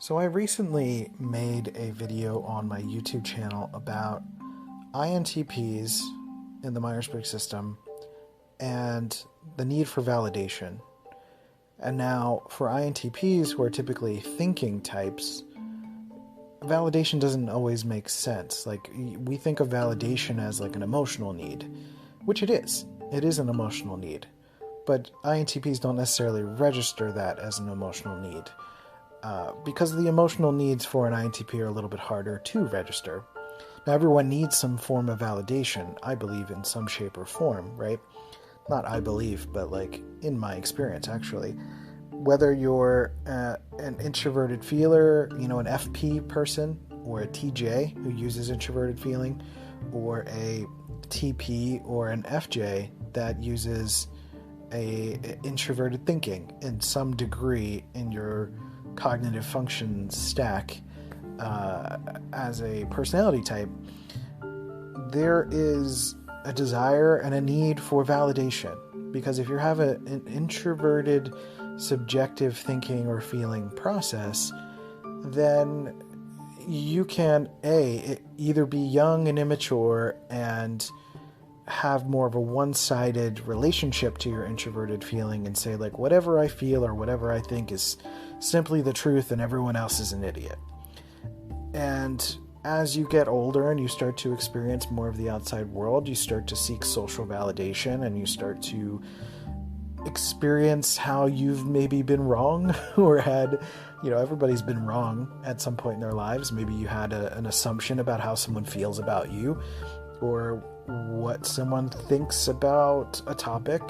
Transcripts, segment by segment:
So I recently made a video on my YouTube channel about INTPs in the Myers-Briggs system and the need for validation. And now for INTPs, who are typically thinking types, validation doesn't always make sense. Like, we think of validation as like an emotional need, which it is. It is an emotional need. But INTPs don't necessarily register that as an emotional need. Because the emotional needs for an INTP are a little bit harder to register. Now, everyone needs some form of validation, I believe, in some shape or form, right? Not I believe, but like in my experience, actually. Whether you're an introverted feeler, an FP person, or a TJ who uses introverted feeling, or a TP or an FJ that uses a introverted thinking in some degree in your cognitive function stack as a personality type, there is a desire and a need for validation. Because if you have an introverted subjective thinking or feeling process, then you can either be young and immature and have more of a one-sided relationship to your introverted feeling and say, like, whatever I feel or whatever I think is simply the truth and everyone else is an idiot. And as you get older and you start to experience more of the outside world, you start to seek social validation and you start to experience how you've maybe been wrong or had, everybody's been wrong at some point in their lives. Maybe you had an assumption about how someone feels about you, or what someone thinks about a topic,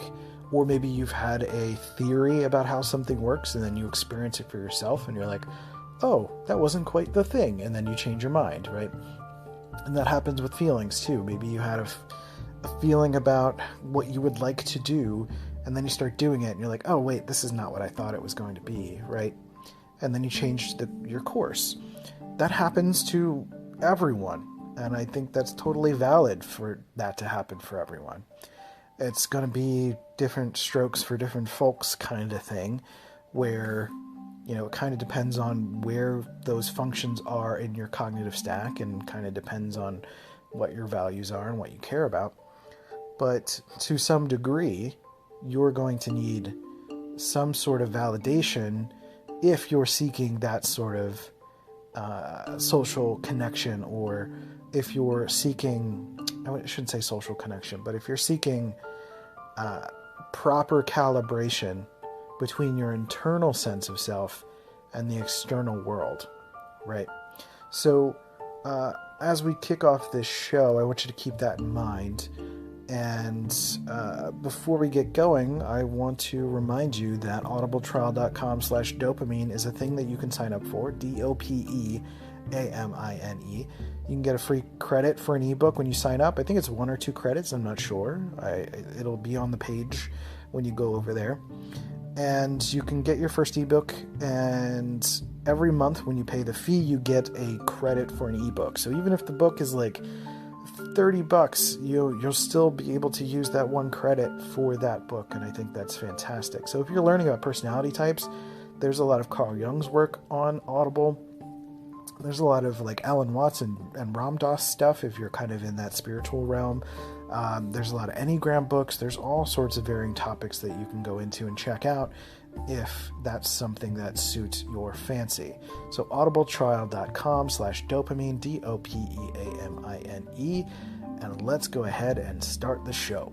or maybe you've had a theory about how something works and then you experience it for yourself and you're like, oh, that wasn't quite the thing, and then you change your mind, right? And that happens with feelings too. Maybe you had a feeling about what you would like to do, and then you start doing it and you're like, oh wait, this is not what I thought it was going to be, right? And then you change your course. That happens to everyone. And I think that's totally valid for that to happen for everyone. It's going to be different strokes for different folks kind of thing, where, it kind of depends on where those functions are in your cognitive stack and kind of depends on what your values are and what you care about. But to some degree, you're going to need some sort of validation if you're seeking that sort of social connection, or if you're seeking, I shouldn't say social connection, but if you're seeking proper calibration between your internal sense of self and the external world, right? So as we kick off this show, I want you to keep that in mind. And before we get going, I want to remind you that audibletrial.com/dopamine is a thing that you can sign up for, DOPEAMINE. You can get a free credit for an ebook when you sign up. I think it's 1 or 2 credits, I'm not sure. It'll be on the page when you go over there. And you can get your first ebook, and every month when you pay the fee, you get a credit for an ebook. So even if the book is like $30, you'll still be able to use that 1 credit for that book, and I think that's fantastic. So if you're learning about personality types, there's a lot of Carl Jung's work on Audible. There's a lot of like Alan Watts and Ram Dass stuff if you're kind of in that spiritual realm. There's a lot of Enneagram books. There's all sorts of varying topics that you can go into and check out if that's something that suits your fancy. So audibletrial.com/dopamine, DOPEAMINE, and let's go ahead and start the show.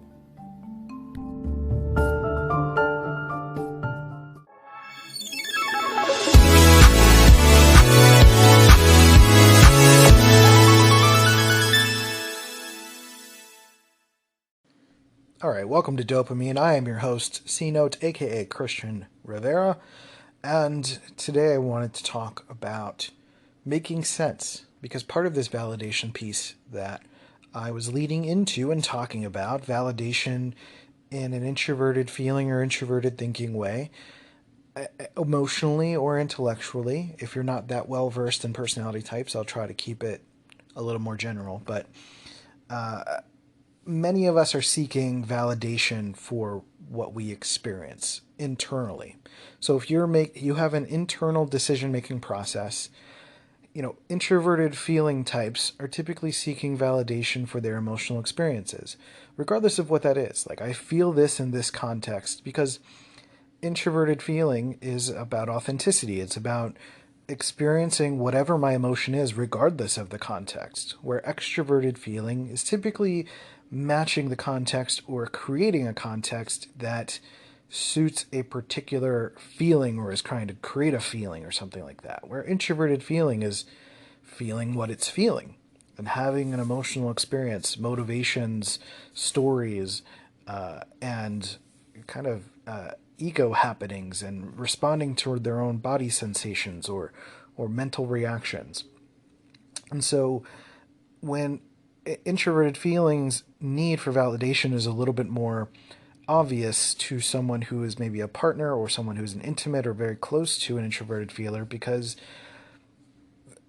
All right, welcome to Dopamine. I am your host, C.Note, aka Christian Rivera, and today I wanted to talk about making sense, because part of this validation piece that I was leading into and talking about, validation in an introverted feeling or introverted thinking way, emotionally or intellectually. If you're not that well versed in personality types, I'll try to keep it a little more general, but many of us are seeking validation for what we experience internally. So if you have an internal decision-making process, introverted feeling types are typically seeking validation for their emotional experiences, regardless of what that is. Like, I feel this in this context, because introverted feeling is about authenticity. It's about experiencing whatever my emotion is, regardless of the context. Where extroverted feeling is typically matching the context or creating a context that suits a particular feeling or is trying to create a feeling or something like that. Where introverted feeling is feeling what it's feeling and having an emotional experience, motivations, stories, and kind of ego happenings, and responding toward their own body sensations or mental reactions. And so when introverted feelings need for validation is a little bit more obvious to someone who is maybe a partner or someone who's an intimate or very close to an introverted feeler, because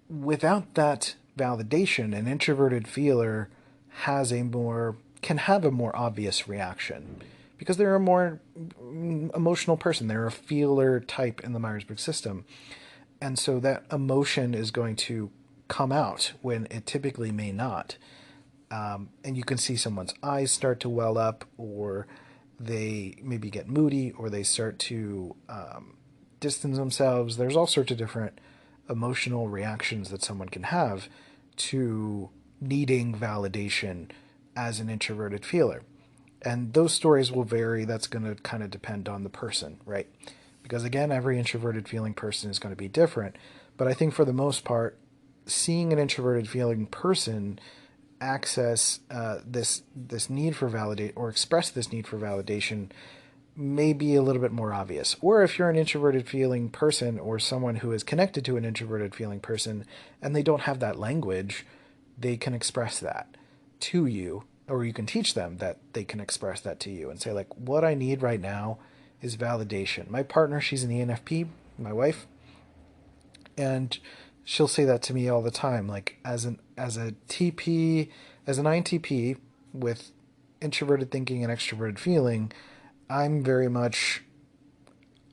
without that validation, an introverted feeler can have a more obvious reaction because they're a more emotional person. They're a feeler type in the Myers-Briggs system. And so that emotion is going to come out when it typically may not. And you can see someone's eyes start to well up, or they maybe get moody, or they start to distance themselves. There's all sorts of different emotional reactions that someone can have to needing validation as an introverted feeler. And those stories will vary. That's going to kind of depend on the person, right? Because again, every introverted feeling person is going to be different. But I think for the most part, seeing an introverted feeling person access this need for validate or express this need for validation may be a little bit more obvious. Or if you're an introverted feeling person or someone who is connected to an introverted feeling person and they don't have that language, they can express that to you, or you can teach them that they can express that to you and say, like, what I need right now is validation. My partner, she's an ENFP, my wife, and she'll say that to me all the time. Like, as an INTP with introverted thinking and extroverted feeling, I'm very much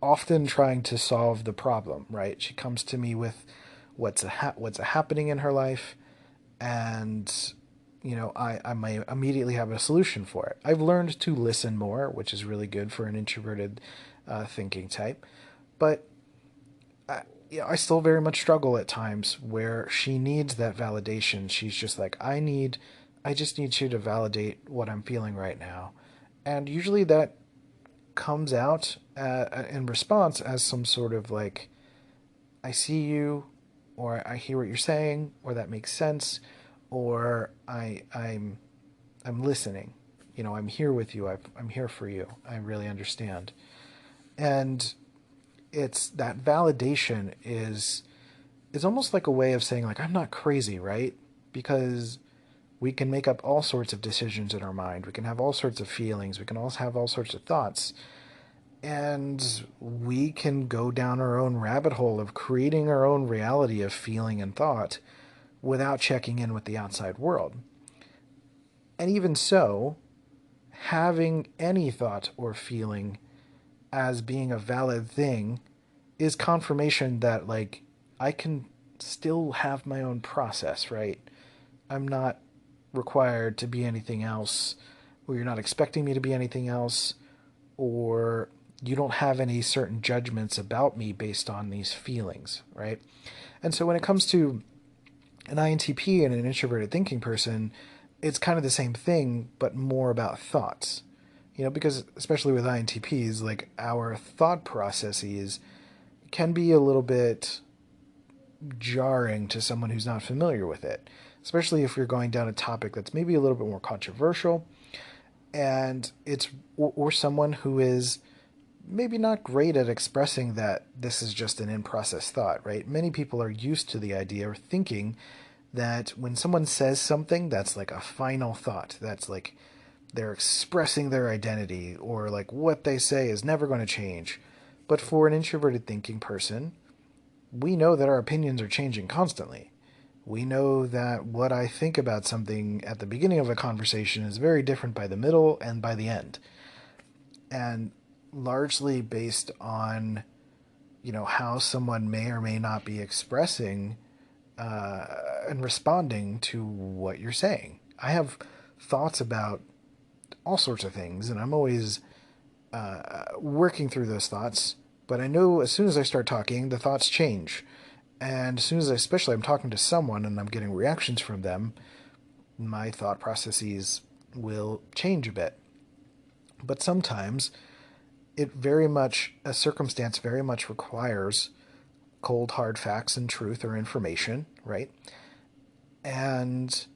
often trying to solve the problem, right? She comes to me with what's happening in her life, and I might immediately have a solution for it. I've learned to listen more, which is really good for an introverted thinking type, but I still very much struggle at times where she needs that validation. She's just like, I just need you to validate what I'm feeling right now. And usually that comes out in response as some sort of like, I see you, or I hear what you're saying, or that makes sense, or I'm listening. I'm here with you. I'm here for you. I really understand. And it's that validation is almost like a way of saying, like, I'm not crazy, right? Because we can make up all sorts of decisions in our mind. We can have all sorts of feelings. We can also have all sorts of thoughts. And we can go down our own rabbit hole of creating our own reality of feeling and thought without checking in with the outside world. And even so, having any thought or feeling as being a valid thing is confirmation that, like, I can still have my own process, right? I'm not required to be anything else, or you're not expecting me to be anything else, or you don't have any certain judgments about me based on these feelings, right? And so when it comes to an INTP and an introverted thinking person, it's kind of the same thing, but more about thoughts. Because especially with INTPs, like, our thought processes can be a little bit jarring to someone who's not familiar with it, especially if you're going down a topic that's maybe a little bit more controversial, and or someone who is maybe not great at expressing that this is just an in-process thought, right? Many people are used to the idea or thinking that when someone says something, that's like a final thought. That's like they're expressing their identity, or like what they say is never going to change. But for an introverted thinking person, we know that our opinions are changing constantly. We know that what I think about something at the beginning of a conversation is very different by the middle and by the end. And largely based on, how someone may or may not be expressing and responding to what you're saying. I have thoughts about all sorts of things, and I'm always working through those thoughts. But I know as soon as I start talking, the thoughts change. And as soon as, especially I'm talking to someone and I'm getting reactions from them, my thought processes will change a bit. But sometimes a circumstance very much requires cold, hard facts and truth or information, right? And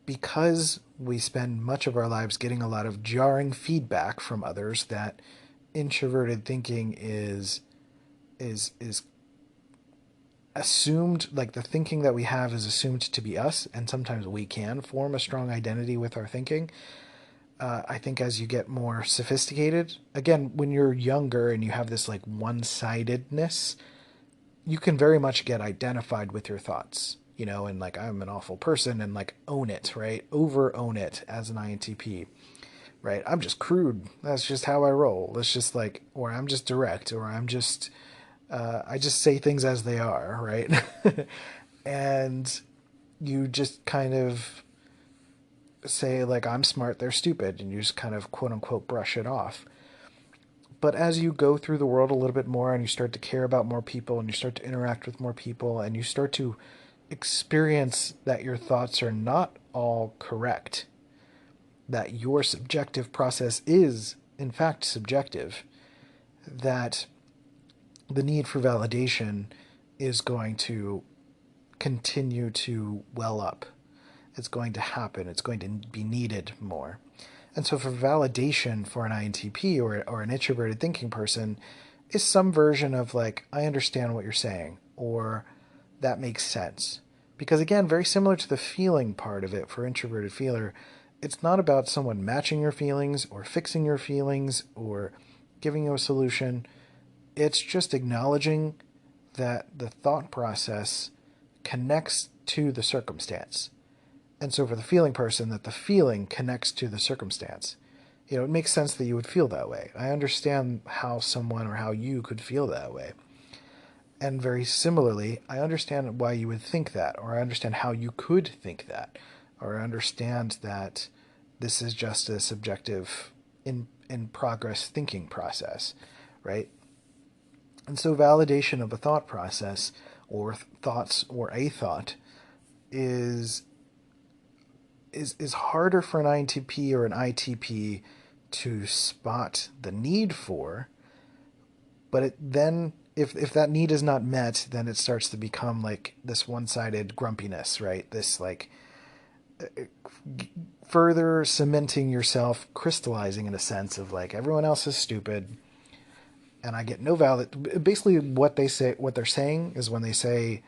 because we spend much of our lives getting a lot of jarring feedback from others, that introverted thinking is assumed, like the thinking that we have is assumed to be us, and sometimes we can form a strong identity with our thinking. I think as you get more sophisticated, again, when you're younger and you have this like one-sidedness, you can very much get identified with your thoughts, and like I'm an awful person and like own it, right? Over own it as an INTP, right? I'm just crude. That's just how I roll. It's just like, or I'm just direct, or I just say things as they are, right? And you just kind of say like, I'm smart, they're stupid, and you just kind of quote unquote brush it off. But as you go through the world a little bit more and you start to care about more people and you start to interact with more people and you start to experience that your thoughts are not all correct, that your subjective process is in fact subjective, that the need for validation is going to continue to well up. It's going to happen. It's going to be needed more. And so for validation for an INTP or an introverted thinking person is some version of like, I understand what you're saying, or that makes sense. Because again, very similar to the feeling part of it for introverted feeler, it's not about someone matching your feelings or fixing your feelings or giving you a solution. It's just acknowledging that the thought process connects to the circumstance. And so for the feeling person, that the feeling connects to the circumstance. It makes sense that you would feel that way. I understand how someone or how you could feel that way. And very similarly, I understand why you would think that, or I understand how you could think that, or I understand that this is just a subjective in progress thinking process, right? And so validation of a thought process or thoughts or a thought is harder for an INTP or an ITP to spot the need for, but then if that need is not met, then it starts to become like this one-sided grumpiness, right? This like further cementing yourself, crystallizing in a sense of like everyone else is stupid and I get no valid. Basically what they're saying is when they say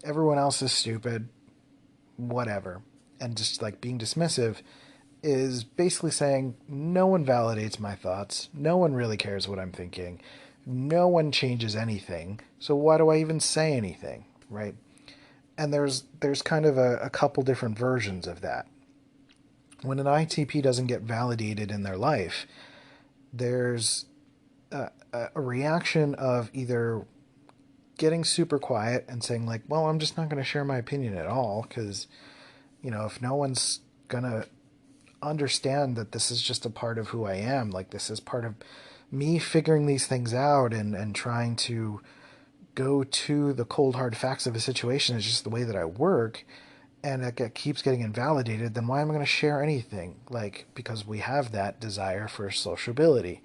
everyone else is stupid, whatever, and just like being dismissive, is basically saying no one validates my thoughts, no one really cares what I'm thinking, no one changes anything, so why do I even say anything, right? And there's kind of a couple different versions of that. When an ITP doesn't get validated in their life, there's a reaction of either getting super quiet and saying like, well, I'm just not going to share my opinion at all because, if no one's going to understand that this is just a part of who I am, like this is part of me figuring these things out and trying to go to the cold hard facts of a situation is just the way that I work, and it keeps getting invalidated, then why am I going to share anything? Like, because we have that desire for sociability.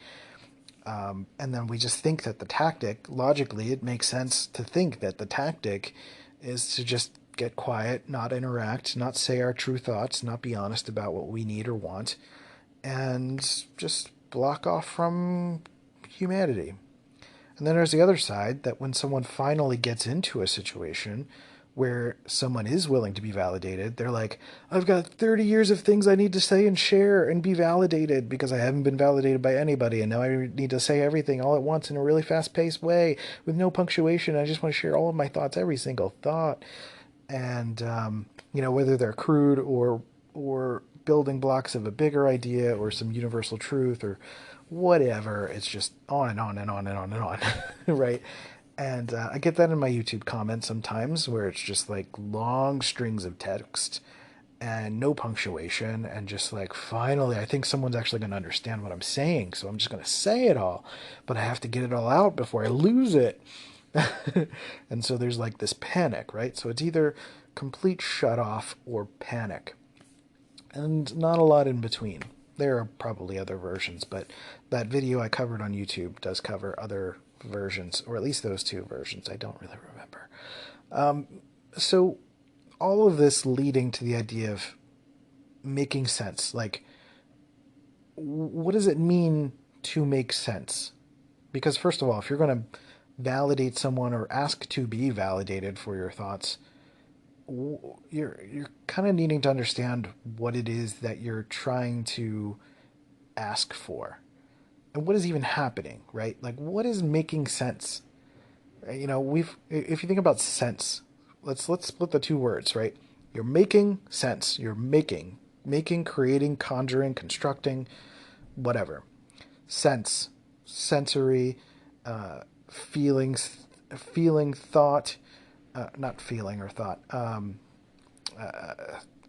And then we just think that the tactic, logically, it makes sense to think that the tactic is to just get quiet, not interact, not say our true thoughts, not be honest about what we need or want, and just block off from humanity. And then there's the other side, that when someone finally gets into a situation where someone is willing to be validated, they're like, I've got 30 years of things I need to say and share and be validated because I haven't been validated by anybody, and now I need to say everything all at once in a really fast-paced way with no punctuation. I just want to share all of my thoughts, every single thought. And, whether they're crude or building blocks of a bigger idea or some universal truth or whatever. It's just on and on and on and on and on, right? And I get that in my YouTube comments sometimes where it's just like long strings of text and no punctuation and just like, finally, I think someone's actually going to understand what I'm saying. So I'm just going to say it all, but I have to get it all out before I lose it. And so there's like this panic, right? So it's either complete shut off or panic, and not a lot in between. There are probably other versions, but that video I covered on YouTube does cover other versions, or at least those two versions. I don't really remember. So all of this leading to the idea of making sense. Like, what does it mean to make sense? Because first of all, if you're going to validate someone or ask to be validated for your thoughts, you're kind of needing to understand what it is that you're trying to ask for and what is even happening, right? Like, what is making sense? You know, if you think about sense, let's split the two words, right? You're making sense. You're making, creating, conjuring, constructing, whatever. Sense, sensory, feelings, feeling, thought, not feeling or thought,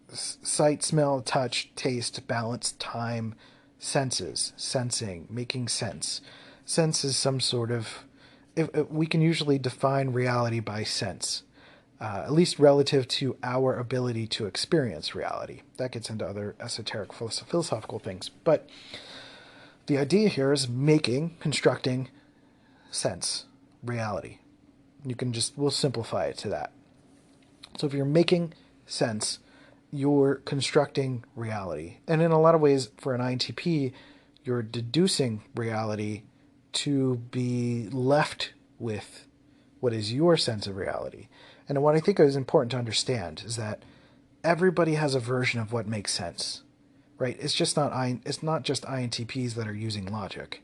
sight, smell, touch, taste, balance, time, senses, sensing, making sense. Sense is some sort of, if we can usually define reality by sense, at least relative to our ability to experience reality. That gets into other esoteric philosophical things. But the idea here is making, constructing sense, reality. We'll simplify it to that. So if you're making sense, you're constructing reality. And in a lot of ways, for an INTP, you're deducing reality to be left with what is your sense of reality. And what I think is important to understand is that everybody has a version of what makes sense, right? It's not just INTPs that are using logic,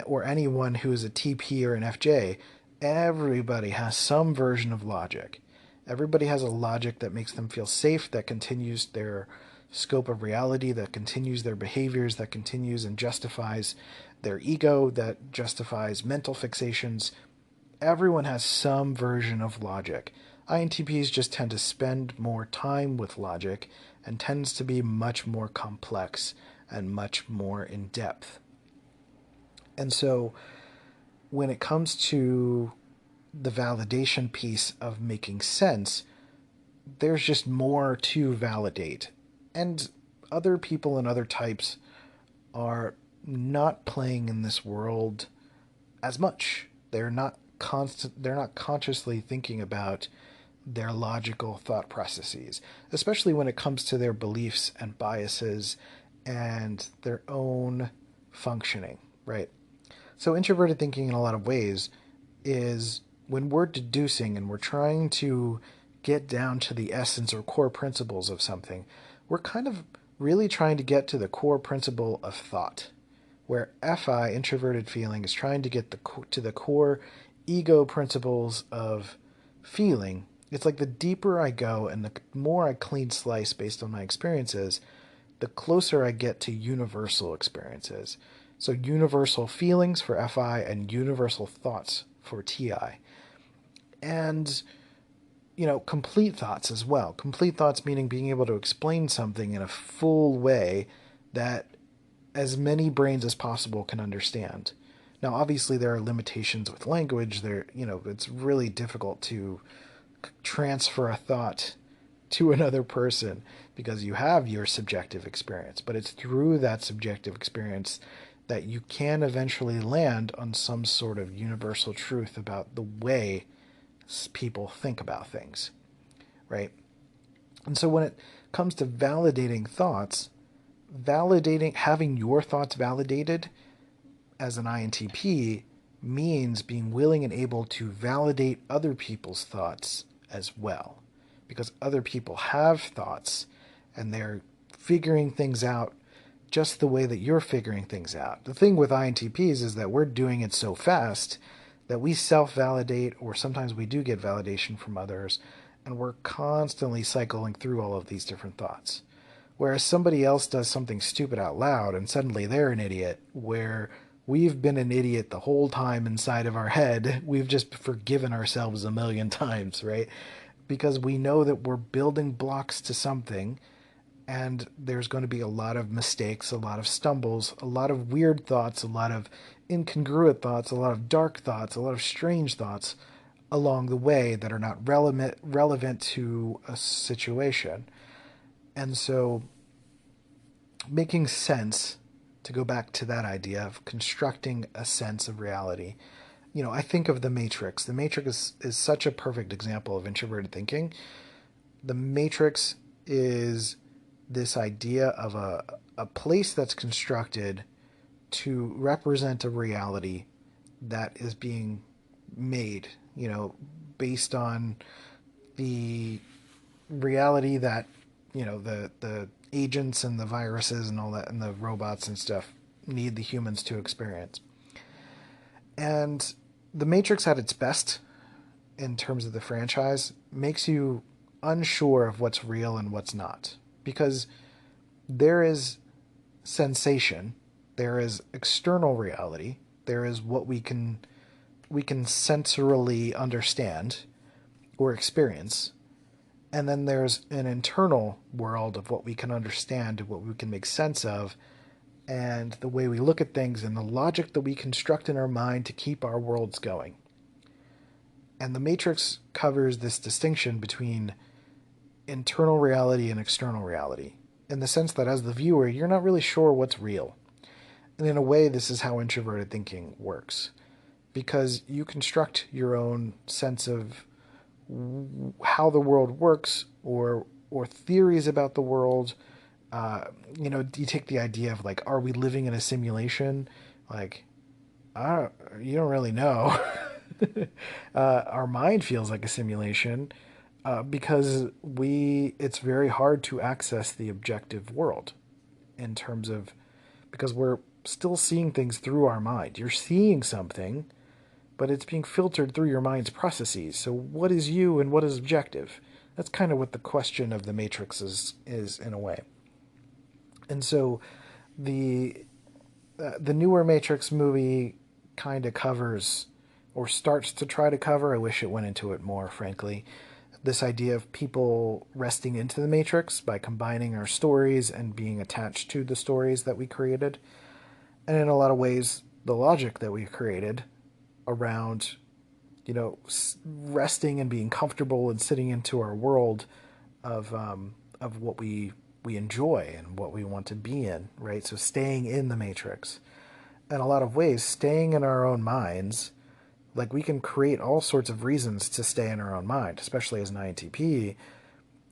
or anyone who is a TP or an FJ. Everybody has some version of logic. Everybody has a logic that makes them feel safe, that continues their scope of reality, that continues their behaviors, that continues and justifies their ego, that justifies mental fixations. Everyone has some version of logic. INTPs just tend to spend more time with logic and tends to be much more complex and much more in depth. And so when it comes to the validation piece of making sense, there's just more to validate. And other people and other types are not playing in this world as much. They're not consciously thinking about their logical thought processes, especially when it comes to their beliefs and biases and their own functioning, right? So introverted thinking in a lot of ways is when we're deducing and we're trying to get down to the essence or core principles of something, we're kind of really trying to get to the core principle of thought, where FI, introverted feeling, is trying to get to the core ego principles of feeling. It's like the deeper I go and the more I clean slice based on my experiences, the closer I get to universal experiences. So universal feelings for FI and universal thoughts for TI. And, complete thoughts as well. Complete thoughts meaning being able to explain something in a full way that as many brains as possible can understand. Now, obviously, there are limitations with language. It's really difficult to transfer a thought to another person because you have your subjective experience. But it's through that subjective experience that you can eventually land on some sort of universal truth about the way people think about things, right? And so when it comes to validating thoughts, having your thoughts validated as an INTP means being willing and able to validate other people's thoughts as well, because other people have thoughts and they're figuring things out just the way that you're figuring things out. The thing with INTPs is that we're doing it so fast that we self-validate, or sometimes we do get validation from others, and we're constantly cycling through all of these different thoughts. Whereas somebody else does something stupid out loud and suddenly they're an idiot, where we've been an idiot the whole time inside of our head. We've just forgiven ourselves a million times, right? Because we know that we're building blocks to something, and there's going to be a lot of mistakes, a lot of stumbles, a lot of weird thoughts, a lot of incongruent thoughts, a lot of dark thoughts, a lot of strange thoughts along the way that are not relevant to a situation. And so making sense, to go back to that idea of constructing a sense of reality, I think of the Matrix. The Matrix is such a perfect example of introverted thinking. The Matrix is this idea of a place that's constructed to represent a reality that is being made, based on the reality that, the agents and the viruses and all that and the robots and stuff need the humans to experience. And the Matrix at its best, in terms of the franchise, makes you unsure of what's real and what's not. Because there is sensation, there is external reality, there is what we can sensorily understand or experience, and then there's an internal world of what we can understand, what we can make sense of, and the way we look at things and the logic that we construct in our mind to keep our worlds going. And the Matrix covers this distinction between internal reality and external reality, in the sense that as the viewer, you're not really sure what's real. And in a way, this is how introverted thinking works, because you construct your own sense of how the world works, or theories about the world. You take the idea of, like, are we living in a simulation? Like, you don't really know. Our mind feels like a simulation, because it's very hard to access the objective world, in terms of, because we're still seeing things through our mind. You're seeing something, but it's being filtered through your mind's processes. So what is you and what is objective? That's kind of what the question of the Matrix is in a way. And so the newer Matrix movie kind of covers, or starts to try to cover, I wish it went into it more, frankly, this idea of people resting into the Matrix by combining our stories and being attached to the stories that we created. And in a lot of ways, the logic that we created around, resting and being comfortable and sitting into our world of what we enjoy and what we want to be in, right? So staying in the Matrix. In a lot of ways, staying in our own minds, like, we can create all sorts of reasons to stay in our own mind, especially as an INTP.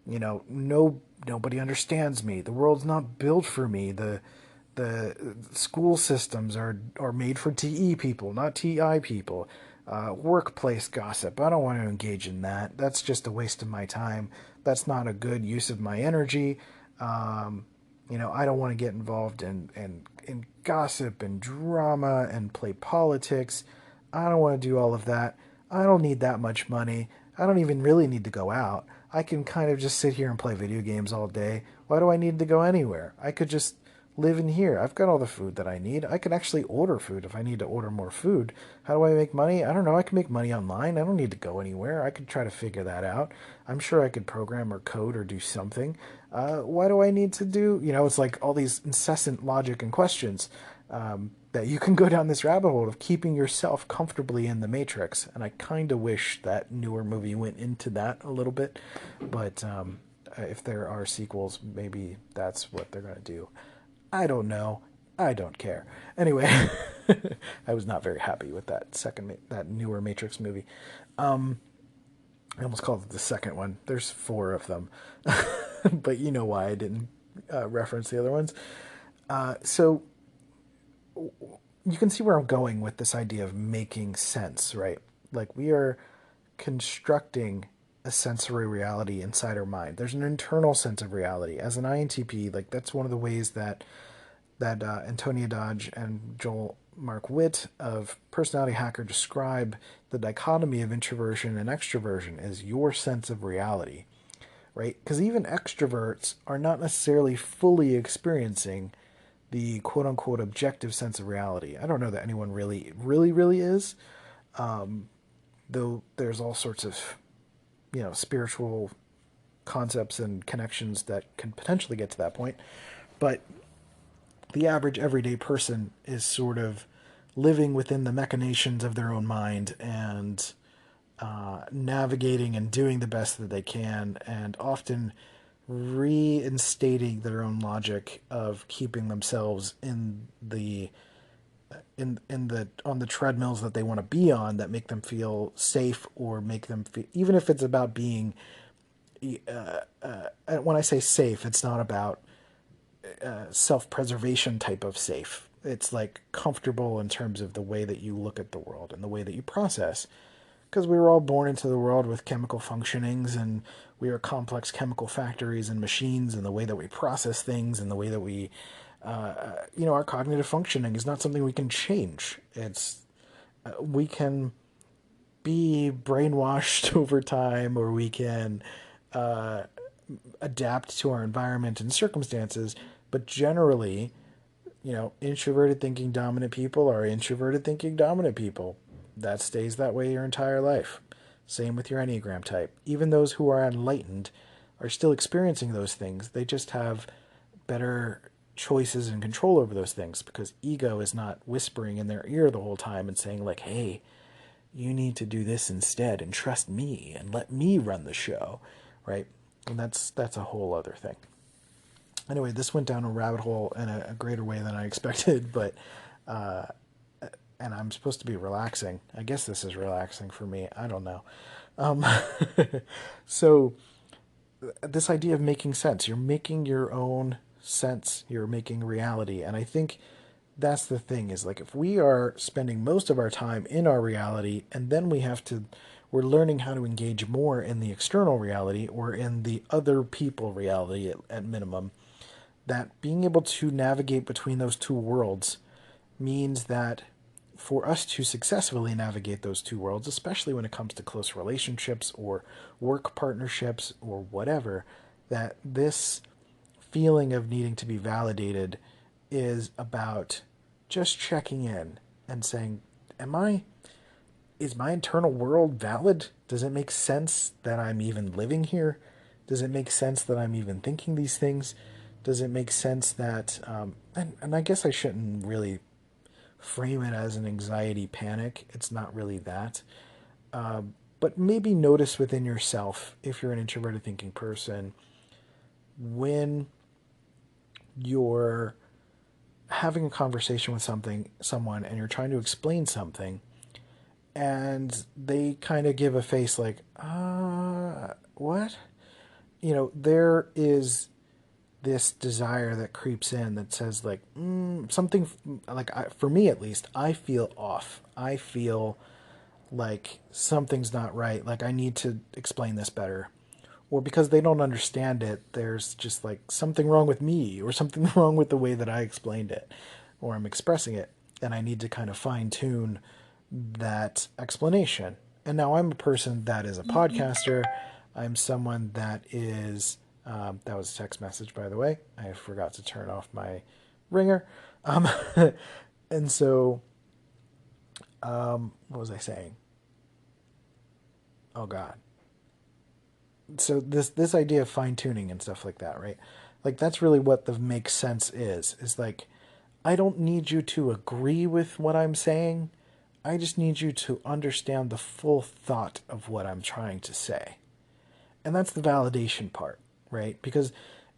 Nobody understands me. The world's not built for me. The school systems are made for TE people, not TI people. Workplace gossip, I don't want to engage in that. That's just a waste of my time. That's not a good use of my energy. I don't want to get involved in gossip and drama and play politics. I don't want to do all of that. I don't need that much money. I don't even really need to go out. I can kind of just sit here and play video games all day. Why do I need to go anywhere? I could just live in here. I've got all the food that I need. I could actually order food if I need to order more food. How do I make money? I don't know. I can make money online. I don't need to go anywhere. I could try to figure that out. I'm sure I could program or code or do something. Why do I need to do? It's like all these incessant logic and questions, that you can go down this rabbit hole of keeping yourself comfortably in the Matrix. And I kind of wish that newer movie went into that a little bit. But if there are sequels, maybe that's what they're going to do. I don't know. I don't care. Anyway, I was not very happy with that newer Matrix movie. I almost called it the second one. There's 4 of them. But you know why I didn't reference the other ones. So you can see where I'm going with this idea of making sense, right? Like, we are constructing a sensory reality inside our mind. There's an internal sense of reality. As an INTP, like, that's one of the ways that Antonia Dodge and Joel Mark Witt of Personality Hacker describe the dichotomy of introversion and extroversion as your sense of reality, right? Because even extroverts are not necessarily fully experiencing the quote unquote objective sense of reality. I don't know that anyone really is, though there's all sorts of, spiritual concepts and connections that can potentially get to that point. But the average everyday person is sort of living within the machinations of their own mind and navigating and doing the best that they can, and often reinstating their own logic of keeping themselves in the on the treadmills that they want to be on, that make them feel safe, or make them feel, even if it's about being when I say safe, it's not about self-preservation type of safe. It's like comfortable in terms of the way that you look at the world and the way that you process, because we were all born into the world with chemical functionings, and we are complex chemical factories and machines, and the way that we process things and the way that we our cognitive functioning is not something we can change. It's we can be brainwashed over time, or we can adapt to our environment and circumstances, but generally, introverted thinking dominant people are introverted thinking dominant people. That stays that way your entire life. Same with your Enneagram type. Even those who are enlightened are still experiencing those things. They just have better choices and control over those things, because ego is not whispering in their ear the whole time and saying, like, hey, you need to do this instead and trust me and let me run the show, right? And that's a whole other thing. Anyway, this went down a rabbit hole in a greater way than I expected, but and I'm supposed to be relaxing. I guess this is relaxing for me. I don't know. Um, so this idea of making sense, you're making your own sense, you're making reality. And I think that's the thing, is like, if we are spending most of our time in our reality, and then we're learning how to engage more in the external reality, or in the other people reality at minimum, that being able to navigate between those two worlds means that for us to successfully navigate those two worlds, especially when it comes to close relationships or work partnerships or whatever, that this feeling of needing to be validated is about just checking in and saying, is my internal world valid? Does it make sense that I'm even living here? Does it make sense that I'm even thinking these things? Does it make sense that, and I guess I shouldn't really frame it as an anxiety panic. It's not really that. But maybe notice within yourself, if you're an introverted thinking person, when you're having a conversation with someone, and you're trying to explain something, and they kind of give a face like, what? There is this desire that creeps in that says, like, something, like, for me at least, I feel off. I feel like something's not right. Like, I need to explain this better. Or because they don't understand it, there's just like something wrong with me, or something wrong with the way that I explained it or I'm expressing it. And I need to kind of fine tune that explanation. And now I'm a person that is a podcaster. I'm someone that is, that was a text message, by the way. I forgot to turn off my ringer. Um, and so, what was I saying? Oh God. So this idea of fine tuning and stuff like that, right? Like, that's really what the make sense is like, I don't need you to agree with what I'm saying. I just need you to understand the full thought of what I'm trying to say. And that's the validation part, right? Because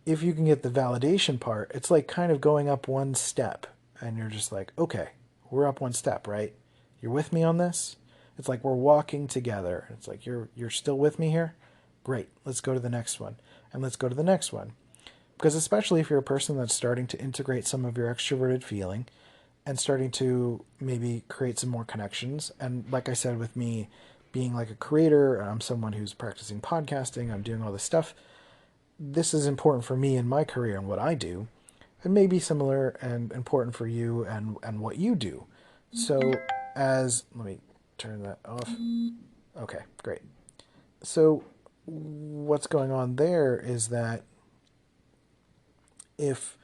if you can get the validation part, it's like kind of going up one step, and you're just like, okay, we're up one step, right? You're with me on this? It's like we're walking together. It's like, you're still with me here? Great. Let's go to the next one. And let's go to the next one. Because especially if you're a person that's starting to integrate some of your extroverted feeling and starting to maybe create some more connections. And like I said, with me being like a creator, I'm someone who's practicing podcasting, I'm doing all this stuff. This is important for me in my career and what I do. It may be similar and important for you and what you do. So let me turn that off. Okay, great. So what's going on there is that if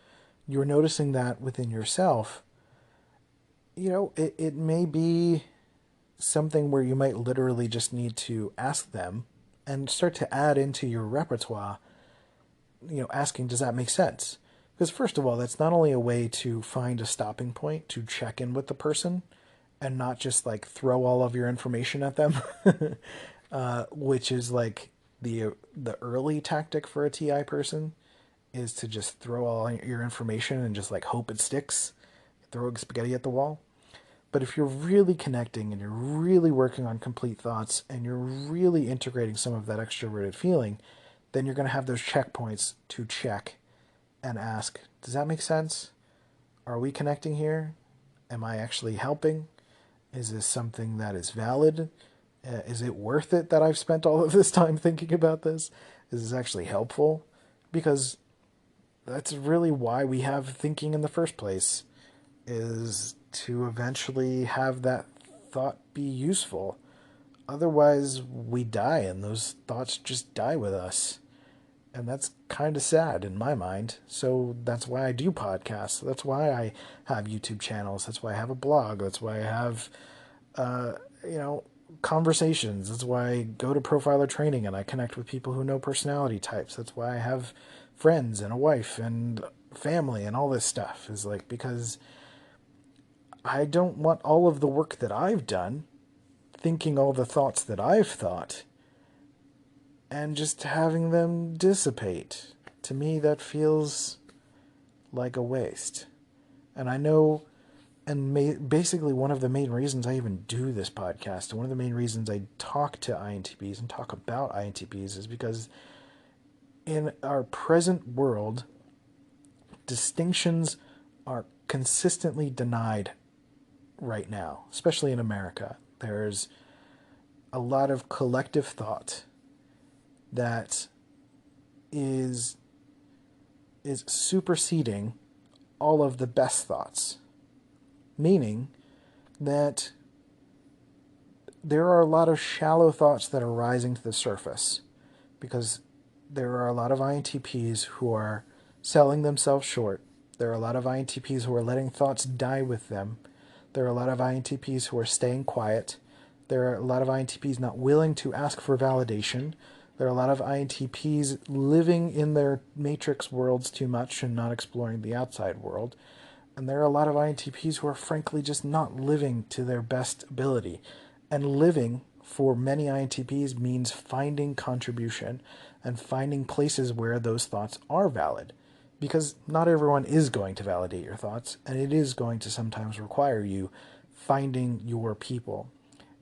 you're noticing that within yourself, it may be something where you might literally just need to ask them and start to add into your repertoire, asking, does that make sense? Because first of all, that's not only a way to find a stopping point to check in with the person and not just like throw all of your information at them, which is like the early tactic for a TI person is to just throw all your information and just like hope it sticks, throw spaghetti at the wall. But if you're really connecting and you're really working on complete thoughts and you're really integrating some of that extroverted feeling, then you're going to have those checkpoints to check and ask, does that make sense? Are we connecting here? Am I actually helping? Is this something that is valid? Is it worth it that I've spent all of this time thinking about this? Is this actually helpful? Because that's really why we have thinking in the first place, is to eventually have that thought be useful. Otherwise, we die and those thoughts just die with us. And that's kind of sad in my mind. So that's why I do podcasts. That's why I have YouTube channels. That's why I have a blog. That's why I have, conversations. That's why I go to profiler training and I connect with people who know personality types. That's why I have friends and a wife and family and all this stuff, is like, because I don't want all of the work that I've done, thinking all the thoughts that I've thought, and just having them dissipate. To me, that feels like a waste. And I know, and basically one of the main reasons I even do this podcast, and one of the main reasons I talk to INTPs and talk about INTPs, is because in our present world, distinctions are consistently denied right now, especially in America. There's a lot of collective thought that is superseding all of the best thoughts, meaning that there are a lot of shallow thoughts that are rising to the surface because there are a lot of INTPs who are selling themselves short. There are a lot of INTPs who are letting thoughts die with them. There are a lot of INTPs who are staying quiet. There are a lot of INTPs not willing to ask for validation. There are a lot of INTPs living in their matrix worlds too much and not exploring the outside world. And there are a lot of INTPs who are frankly just not living to their best ability. And living, for many INTPs, means finding contribution and finding places where those thoughts are valid. Because not everyone is going to validate your thoughts, and it is going to sometimes require you finding your people.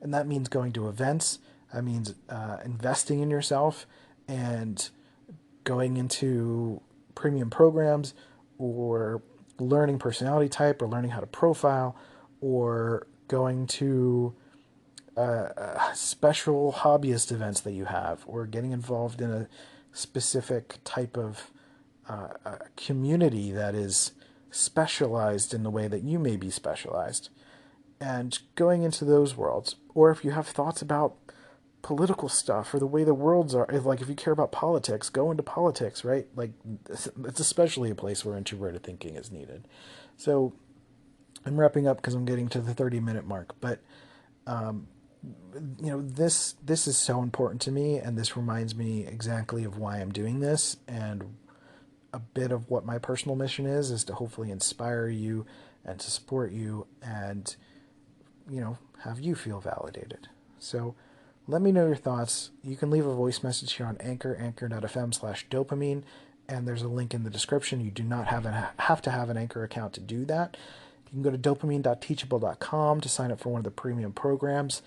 And that means going to events, that means investing in yourself and going into premium programs, or learning personality type, or learning how to profile, or going to special hobbyist events that you have, or getting involved in a specific type of community that is specialized in the way that you may be specialized, and going into those worlds. Or if you have thoughts about political stuff or the way the worlds are, like if you care about politics, go into politics, right? Like it's especially a place where introverted thinking is needed. So I'm wrapping up because I'm getting to the 30-minute mark, but this is so important to me, and this reminds me exactly of why I'm doing this, and a bit of what my personal mission is to hopefully inspire you and to support you and, have you feel validated. So let me know your thoughts. You can leave a voice message here on anchor.fm/dopamine, and there's a link in the description. You do not have to have an Anchor account to do that. You can go to dopamine.teachable.com to sign up for one of the premium programs.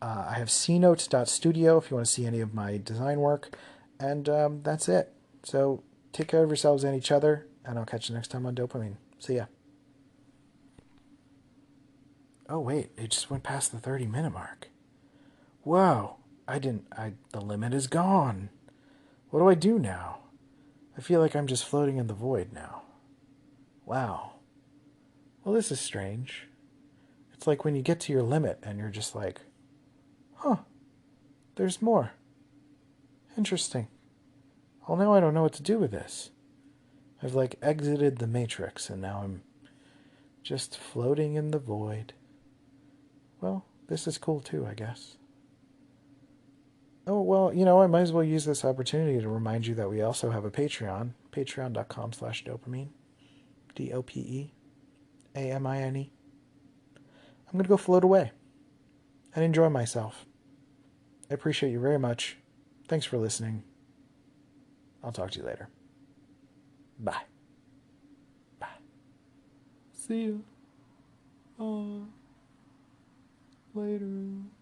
I have C.Note.studio if you want to see any of my design work. And that's it. So take care of yourselves and each other, and I'll catch you next time on Dopamine. See ya. Oh, wait, it just went past the 30-minute mark. Whoa, the limit is gone. What do I do now? I feel like I'm just floating in the void now. Wow. Well, this is strange. It's like when you get to your limit and you're just like, huh, there's more. Interesting. Well, now I don't know what to do with this. I've like exited the matrix and now I'm just floating in the void. Well, this is cool too, I guess. Oh, well, I might as well use this opportunity to remind you that we also have a Patreon, patreon.com/dopamine, DOPEAMINE. I'm going to go float away and enjoy myself. I appreciate you very much. Thanks for listening. I'll talk to you later. Bye. Bye. See you. Later.